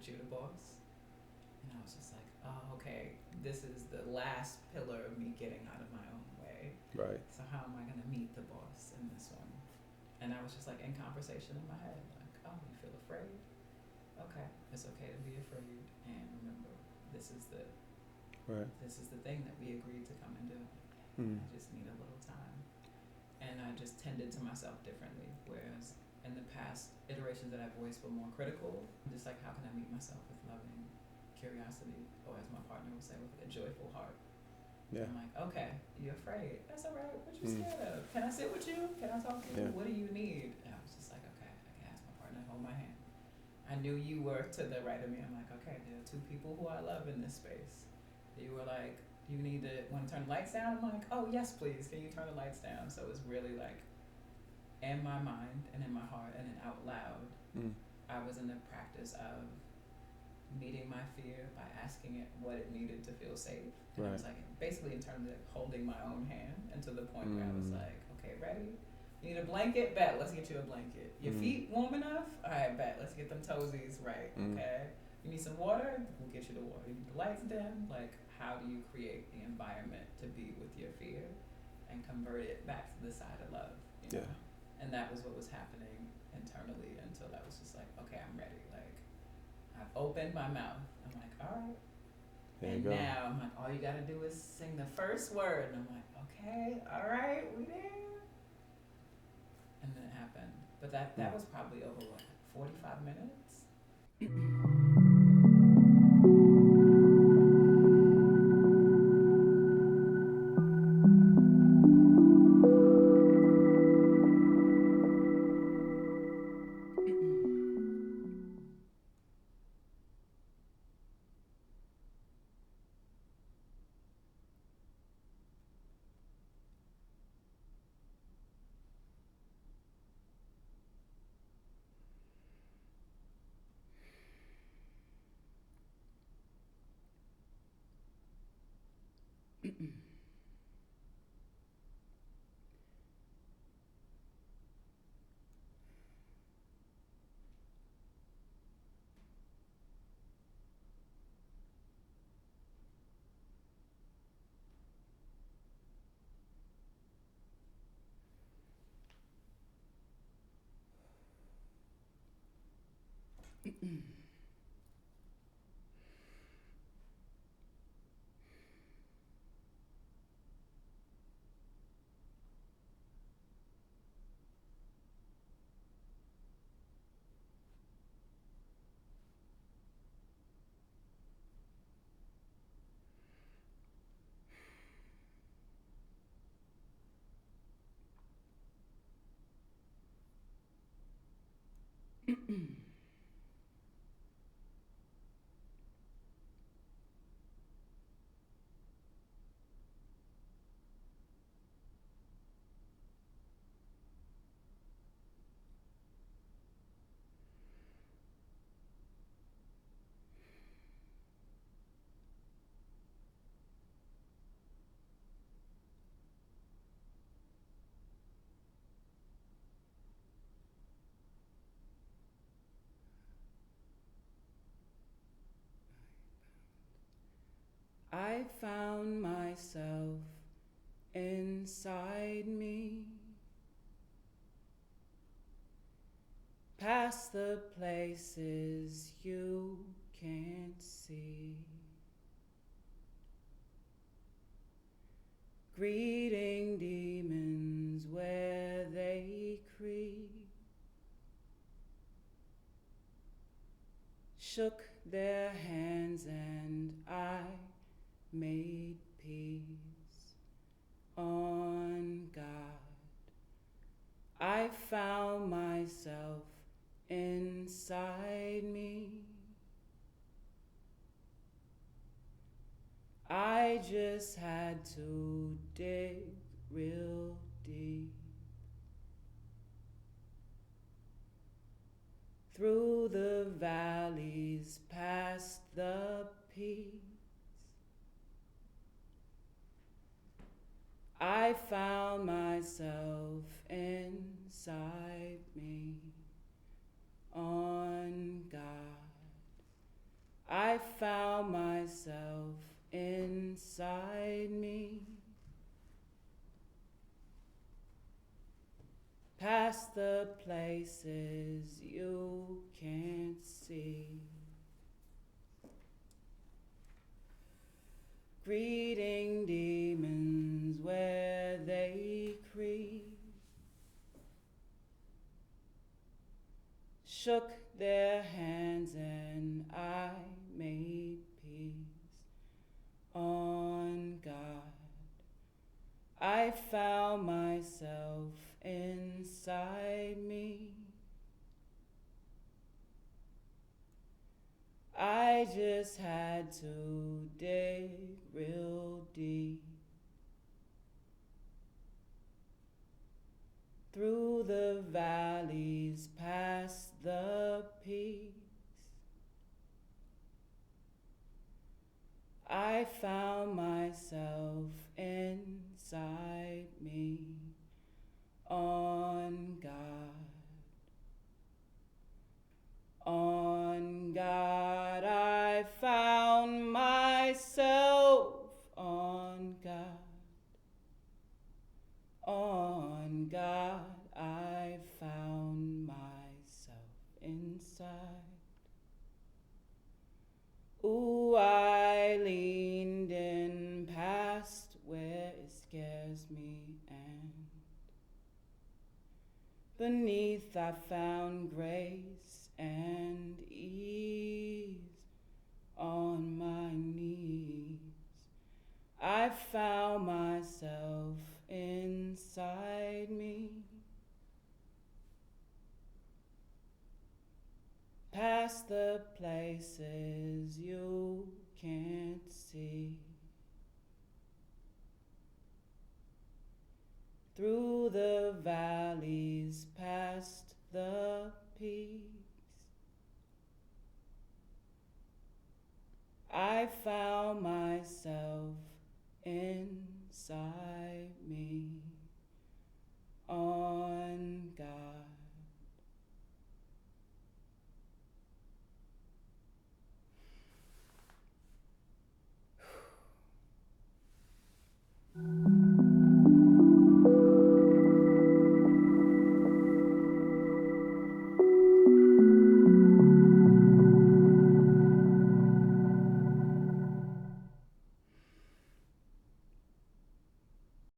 you the boss. And I was just like, oh, okay, this is the last pillar of me getting out of my own way. Right. So how am I going to meet the boss in this one? And I was just like in conversation in my head, like, oh, you feel afraid? Okay, it's okay to be afraid. And remember, this is the Right. this is the thing that we agreed to come and do. Mm. I just need a little time. And I just tended to myself differently. Whereas in the past iterations that I've voiced were more critical, just like, how can I meet myself with loving curiosity, or as my partner would say, with a joyful heart. Yeah. I'm like, okay, you're afraid. That's all right. What you Mm. scared of? Can I sit with you? Can I talk to you? Yeah. What do you need? And I was just like, okay, I can ask my partner to hold my hand. I knew you were to the right of me. I'm like, okay, there are two people who I love in this space. You were like, you need to want to turn the lights down? I'm like, oh yes, please. Can you turn the lights down? So it was really like in my mind and in my heart and then out loud. Mm. I was in the practice of meeting my fear by asking it what it needed to feel safe. And Right. I was like, basically in terms of holding my own hand, and to the point where I was like, okay, ready? You need a blanket? Bet, let's get you a blanket. Your feet warm enough? All right, bet, let's get them toesies right, okay? You need some water? We'll get you the water. You need the lights dim? Like, how do you create the environment to be with your fear and convert it back to the side of love, you know? Yeah. And that was what was happening internally until I was just like, okay, I'm ready. Like, I've opened my mouth. I'm like, all right. There And you go. now I'm like, all you gotta do is sing the first word. And I'm like, okay, all right, we there. And then it happened. But that was probably over what, 45 minutes? I found myself inside me, past the places you can't see, greeting demons where they creep, shook their hands and I made peace on God. I found myself inside me. I just had to dig real deep through the valleys, past the peaks. I found myself inside me on God. I found myself inside me, past the places you can't see. Greeting demons where they creep, shook their hands and I made peace on God. I found myself inside me. I just had to dig real deep through the valleys, past the peaks. I found myself inside me on God. On God, I found myself on God. On God, I found myself inside. Ooh, I leaned in past where it scares me, and beneath I found grace and ease. On my knees, I found myself inside me, past the places you can't see, through the valleys, past the peaks. I found myself inside me.